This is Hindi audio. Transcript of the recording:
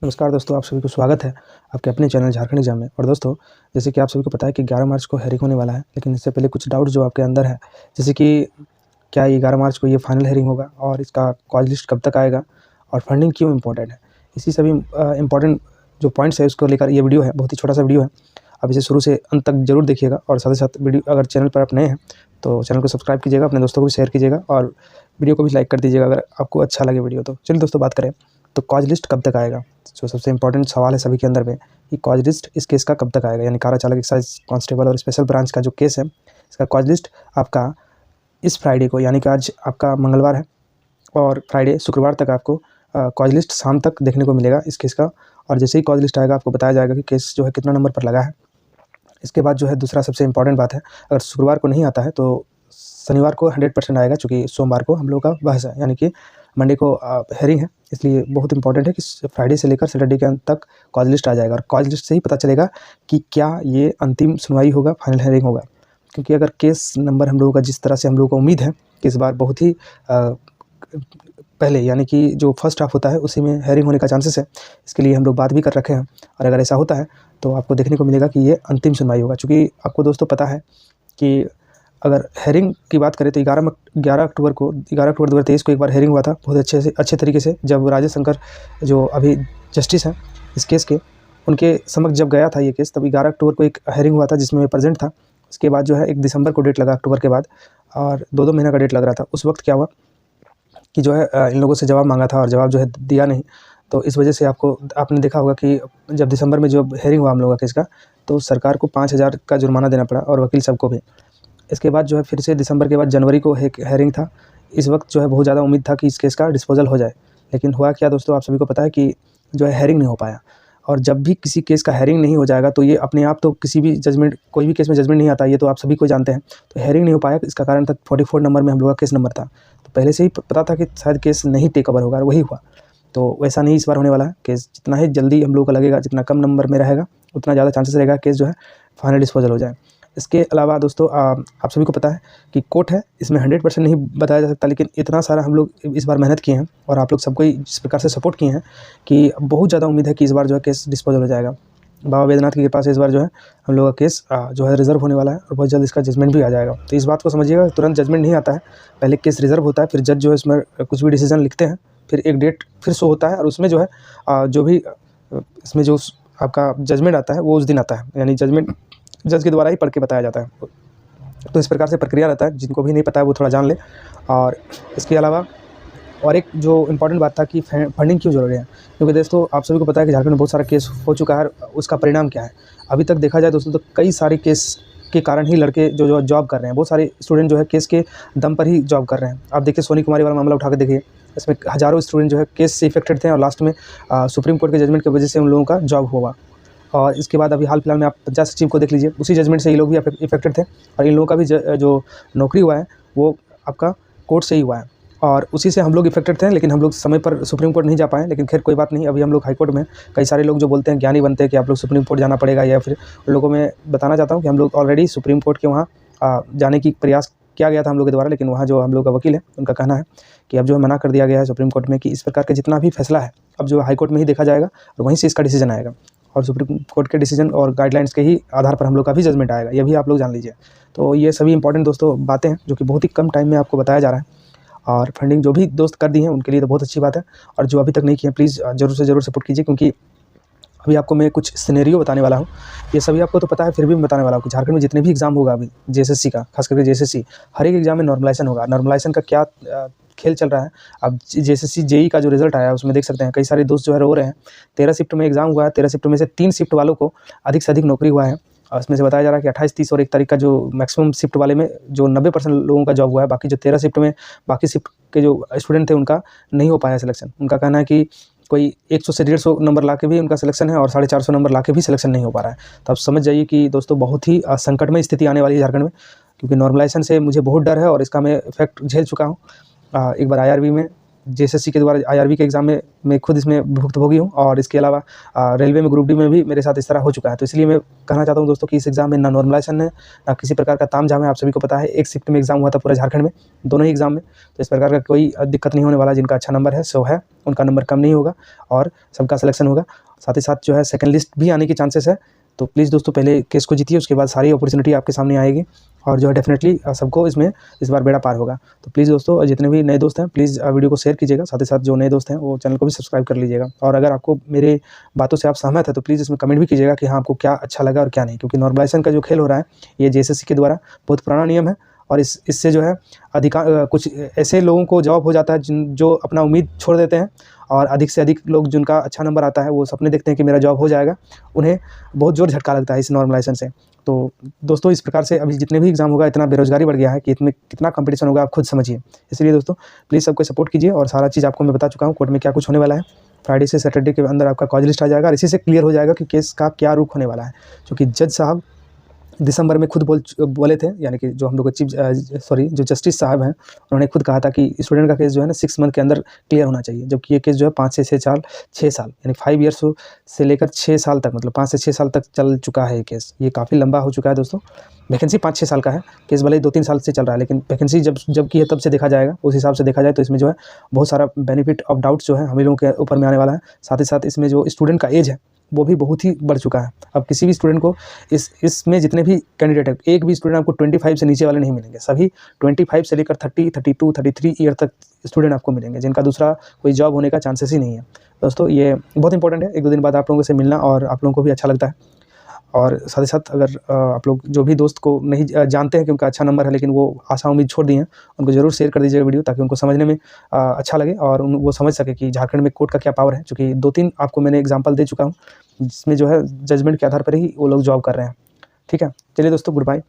नमस्कार दोस्तों, आप सभी को स्वागत है आपके अपने चैनल झारखंड एग्जाम में। और दोस्तों, जैसे कि आप सभी को पता है कि 11 मार्च को हेयरिंग होने वाला है, लेकिन इससे पहले कुछ डाउट जो आपके अंदर है, जैसे कि क्या ये 11 मार्च को ये फाइनल हेयरिंग होगा और इसका कॉज लिस्ट कब तक आएगा और फंडिंग क्यों इम्पोर्टेंट है। इसी सभी इम्पोर्टेंट जो पॉइंट्स है उसको लेकर ये वीडियो है। बहुत ही छोटा सा वीडियो है, आप इसे शुरू से अंत तक जरूर देखिएगा। और साथ ही साथ वीडियो अगर चैनल पर आप नए हैं तो चैनल को सब्सक्राइब कीजिएगा, अपने दोस्तों को भी शेयर कीजिएगा और वीडियो को भी लाइक कर दीजिएगा अगर आपको अच्छा लगे वीडियो। तो चलिए दोस्तों, बात करें तो कॉज लिस्ट कब तक आएगा। जो सबसे इंपॉर्टेंट सवाल है सभी के अंदर में कि कॉज लिस्ट इस केस का कब तक आएगा, यानी कारा चालक एक्साइज कांस्टेबल और स्पेशल ब्रांच का जो केस है, इसका कॉज लिस्ट आपका इस फ्राइडे को, यानी कि आज आपका मंगलवार है और फ्राइडे शुक्रवार तक आपको कॉज लिस्ट शाम तक देखने को मिलेगा इस केस का। और जैसे ही कॉज लिस्ट आएगा आपको बताया जाएगा कि केस जो है कितना नंबर पर लगा है। इसके बाद जो है दूसरा सबसे इंपॉर्टेंट बात है, अगर शुक्रवार को नहीं आता है तो शनिवार को 100% आएगा, चूँकि सोमवार को हम लोग का बहस है, यानी कि मंडे को हेयरिंग है। इसलिए बहुत इंपॉर्टेंट है कि फ्राइडे से लेकर सैटरडे के अंत तक कॉज लिस्ट आ जाएगा और कॉज लिस्ट से ही पता चलेगा कि क्या ये अंतिम सुनवाई होगा, फाइनल हेयरिंग होगा। क्योंकि अगर केस नंबर हम लोगों का जिस तरह से हम लोगों को उम्मीद है कि इस बार बहुत ही पहले, यानी कि जो फर्स्ट हाफ होता है उसी में हेयरिंग होने का चांसेस है, इसके लिए हम लोग बात भी कर रखे हैं। और अगर ऐसा होता है तो आपको देखने को मिलेगा कि ये अंतिम सुनवाई होगा। चूँकि आपको दोस्तों पता है कि अगर हेयरिंग की बात करें तो 11 अक्टूबर 2023 को एक बार हेयरिंग हुआ था, बहुत अच्छे तरीके से, जब राजेश शंकर जो अभी जस्टिस हैं इस केस के, उनके समक्ष जब गया था ये केस, तब 11 अक्टूबर को एक हेयरिंग हुआ था जिसमें मैं प्रेजेंट था। उसके बाद जो है 1 दिसंबर को डेट लगा अक्टूबर के बाद, और 2-2 महीना का डेट लग रहा था। उस वक्त क्या हुआ कि जो है इन लोगों से जवाब मांगा था और जवाब जो है दिया नहीं। तो इस वजह से आपने देखा होगा कि जब दिसंबर में जो हेयरिंग हुआ हम लोगों का केस का, तो सरकार को 5,000 का जुर्माना देना पड़ा और वकील सबको भी। इसके बाद जो है फिर से दिसंबर के बाद जनवरी को एक हेयरिंग था। इस वक्त जो है बहुत ज़्यादा उम्मीद था कि इस केस का डिस्पोजल हो जाए, लेकिन हुआ क्या दोस्तों, आप सभी को पता है कि जो है हेयरिंग नहीं हो पाया। और जब भी किसी केस का हेयरिंग नहीं हो जाएगा तो ये अपने आप, तो किसी भी जजमेंट, कोई भी केस में जजमेंट नहीं आता, ये तो आप सभी को जानते हैं। तो हेयरिंग नहीं हो पाया, इसका कारण था 44 नंबर में हम लोग का केस नंबर था। तो पहले से ही पता था कि शायद केस नहीं टेक ओवर होगा, और वही हुआ। तो वैसा नहीं इस बार होने वाला है। केस जितना ही जल्दी हम लोगों को लगेगा, जितना कम नंबर में रहेगा, उतना ज़्यादा चांसेस रहेगा केस जो है फाइनल डिस्पोजल हो जाए। इसके अलावा दोस्तों, आप सभी को पता है कि कोर्ट है, इसमें 100% नहीं बताया जा सकता, लेकिन इतना सारा हम लोग इस बार मेहनत किए हैं और आप लोग सबको इस प्रकार से सपोर्ट किए हैं कि बहुत ज़्यादा उम्मीद है कि इस बार जो है केस डिस्पोजल हो जाएगा। बाबा बैद्यनाथ की कृपा से इस बार जो है हम लोगों का केस जो है रिजर्व होने वाला है और बहुत जल्द इसका जजमेंट भी आ जाएगा। तो इस बात को समझिएगा, तुरंत जजमेंट नहीं आता है, पहले केस रिजर्व होता है, फिर जज जो है इसमें कुछ भी डिसीजन लिखते हैं, फिर एक डेट फिर शो होता है और उसमें जो है जो भी इसमें जो आपका जजमेंट आता है वो उस दिन आता है, यानी जजमेंट जज के द्वारा ही पढ़ के बताया जाता है। तो इस प्रकार से प्रक्रिया रहता है, जिनको भी नहीं पता है वो थोड़ा जान ले। और इसके अलावा और एक जो इम्पॉर्टेंट बात था कि फंडिंग क्यों ज़रूरी है, क्योंकि दोस्तों आप सभी को पता है कि झारखंड में बहुत सारा केस हो चुका है। उसका परिणाम क्या है अभी तक देखा जाए दोस्तों, तो कई सारे केस के कारण ही लड़के जो जॉब कर रहे हैं, बहुत सारे स्टूडेंट जो है केस के दम पर ही जॉब कर रहे हैं। आप देखिए सोनी कुमारी वाला मामला उठा कर देखिए, इसमें हज़ारों स्टूडेंट जो है केस से इफेक्टेड थे और लास्ट में सुप्रीम कोर्ट के जजमेंट की वजह से उन लोगों का जॉब हुआ। और इसके बाद अभी हाल फिलहाल में आप पंचायत सचिव को देख लीजिए, उसी जजमेंट से ये लोग भी इफेक्टेड थे और इन लोगों का भी जो नौकरी हुआ है वो आपका कोर्ट से ही हुआ है और उसी से हम लोग इफेक्टेड थे। लेकिन हम लोग समय पर सुप्रीम कोर्ट नहीं जा पाए, लेकिन खैर कोई बात नहीं, अभी हम लोग हाई कोर्ट में। कई सारे लोग जो बोलते हैं ज्ञानी बनते हैं कि आप लोग सुप्रीम कोर्ट जाना पड़ेगा, या फिर उन लोगों में बताना चाहता हूँ कि हम लोग ऑलरेडी सुप्रीम कोर्ट के वहाँ जाने की प्रयास किया गया था हम लोग के द्वारा, लेकिन वहाँ जो हम लोग का वकील है उनका कहना है कि अब जो है मना कर दिया गया है सुप्रीम कोर्ट में कि इस प्रकार का जितना भी फैसला है अब जो हाई कोर्ट में ही देखा जाएगा और वहीं से इसका डिसीजन आएगा और सुप्रीम कोर्ट के डिसीजन और गाइडलाइंस के ही आधार पर हम लोग का भी जजमेंट आएगा। ये भी आप लोग जान लीजिए। तो ये सभी इंपॉर्टेंट दोस्तों बातें हैं जो कि बहुत ही कम टाइम में आपको बताया जा रहा है। और फंडिंग जो भी दोस्त कर दी हैं उनके लिए तो बहुत अच्छी बात है, और जो अभी तक नहीं किए प्लीज़ ज़रूर से ज़रूर सपोर्ट कीजिए, क्योंकि अभी आपको मैं कुछ सिनेरियो बताने वाला हूँ। ये सभी आपको तो पता है, फिर भी मैं बताने वाला हूँ कि झारखंड में जितने भी एग्ज़ाम होगा अभी जेएसएससी का, खास करके जेएसएससी, हर एक एग्ज़ाम में नॉर्मलाइजेशन होगा। नॉर्मलाइजेशन का क्या खेल चल रहा है, अब जेएसएससी जेई का जो रिजल्ट आया है उसमें देख सकते हैं कई सारे दोस्त जो है रो रहे हैं। 13 शिफ्ट में एग्ज़ाम हुआ है, 13 शिफ्ट में से 3 शिफ्ट वालों को अधिक से अधिक नौकरी हुआ है और इसमें से बताया जा रहा है कि 28, 30 और 1 तारीख का जो मैक्सिमम शिफ्ट वाले में जो 90% लोगों का जॉब हुआ है। बाकी जो 13 शिफ्ट में बाकी शिफ्ट के जो स्टूडेंट थे उनका नहीं हो पाया सिलेक्शन। उनका कहना है कि कोई 100 से 150 नंबर ला के भी उनका सिलेक्शन है और 450 नंबर ला के भी सिलेक्शन नहीं हो पा रहा है। तो आप समझ जाइए कि दोस्तों बहुत ही संकटमय स्थिति आने वाली है झारखंड में, क्योंकि नॉर्मलाइजेशन से मुझे बहुत डर है और इसका मैं इफेक्ट झेल चुका हूँ। एक बार आईआरबी में जेएसएससी के द्वारा आईआरबी के एग्ज़ाम में मैं खुद इसमें भुक्तभोगी हूँ, और इसके अलावा रेलवे में ग्रुप डी में भी मेरे साथ इस तरह हो चुका है। तो इसलिए मैं कहना चाहता हूँ दोस्तों कि इस एग्ज़ाम में ना नॉर्मलाइजेशन है, ना किसी प्रकार का तामझाम है। आप सभी को पता है, एक शिफ्ट में एग्ज़ाम हुआ था पूरा झारखंड में, दोनों ही एग्ज़ाम में। तो इस प्रकार का कोई दिक्कत नहीं होने वाला। जिनका अच्छा नंबर है सो है, उनका नंबर कम नहीं होगा और सबका सिलेक्शन होगा। साथ ही साथ जो है सेकंड लिस्ट भी आने की चांसेस है। तो प्लीज़ दोस्तों पहले केस को जीतिए, उसके बाद सारी अपॉर्चुनिटी आपके सामने आएगी और जो है डेफिनेटली सबको इसमें इस बार बेड़ा पार होगा। तो प्लीज़ दोस्तों जितने भी नए दोस्त हैं प्लीज़ वीडियो को शेयर कीजिएगा। साथ ही साथ जो नए दोस्त हैं वो चैनल को भी सब्सक्राइब कर लीजिएगा। और अगर आपको मेरे बातों से आप सहमत हैं तो प्लीज़ इसमें कमेंट भी कीजिएगा कि हाँ आपको क्या अच्छा लगा और क्या नहीं। क्योंकि नॉर्मलाइजेशन का जो खेल हो रहा है ये जेएसएससी के द्वारा बहुत पुराना नियम है, और इससे जो है कुछ ऐसे लोगों को जॉब हो जाता है जो अपना उम्मीद छोड़ देते हैं, और अधिक से अधिक लोग जिनका अच्छा नंबर आता है वो सपने देखते हैं कि मेरा जॉब हो जाएगा, उन्हें बहुत जोर झटका लगता है इस नॉर्मलाइजेशन से। तो दोस्तों इस प्रकार से अभी जितने भी एग्ज़ाम होगा इतना बेरोजगारी बढ़ गया है कि इसमें कितना कंपटीशन होगा आप खुद समझिए। इसलिए दोस्तों प्लीज़ सबको सपोर्ट कीजिए, और सारा चीज़ आपको मैं बता चुका हूँ कोर्ट में क्या कुछ होने वाला है। फ्राइडे से सैटरडे के अंदर आपका कॉज लिस्ट आ जाएगा, और इसी से क्लियर हो जाएगा कि केस का क्या रुख होने वाला है। क्योंकि जज साहब दिसंबर में खुद बोले थे, यानी कि जो हम लोग के जो जस्टिस साहब हैं उन्होंने खुद कहा था कि स्टूडेंट का केस जो है ना 6 मंथ के अंदर क्लियर होना चाहिए। जबकि ये केस जो है 5 से 6 साल यानी 5 ईयर्स से लेकर 6 साल तक, मतलब 5 से 6 साल तक चल चुका है ये केस। ये काफ़ी लंबा हो चुका है दोस्तों। वैकेंसी 5-6 साल का है, केस भले ही 2-3 साल से चल रहा है, लेकिन वैकेंसी जब की है तब से देखा जाएगा, उस हिसाब से देखा जाए तो इसमें जो है बहुत सारा बेनिफिट ऑफ डाउट्स जो है हम लोगों के ऊपर में आने वाला है। साथ ही साथ इसमें जो स्टूडेंट का एज है वो भी बहुत ही बढ़ चुका है। अब किसी भी स्टूडेंट को इसमें जितने भी कैंडिडेट है, एक भी स्टूडेंट आपको 25 से नीचे वाले नहीं मिलेंगे। सभी 25 से लेकर 30, 32, 33 ईयर तक स्टूडेंट आपको मिलेंगे जिनका दूसरा कोई जॉब होने का चांसेस ही नहीं है। दोस्तों ये बहुत इंपॉर्टेंट है, 1-2 दिन बाद आप लोगों से मिलना, और आप लोगों को भी अच्छा लगता है। और साथ ही साथ अगर आप लोग जो भी दोस्त को नहीं जानते हैं कि उनका अच्छा नंबर है लेकिन वो आशा उम्मीद छोड़ दी हैं, उनको ज़रूर शेयर कर दीजिएगा वीडियो, ताकि उनको समझने में अच्छा लगे और वो समझ सके कि झारखंड में कोर्ट का क्या पावर है। चूँकि 2-3 आपको मैंने एग्जांपल दे चुका हूँ जिसमें जो है जजमेंट के आधार पर ही वो लोग जॉब कर रहे हैं। ठीक है, चलिए दोस्तों, गुड बाय।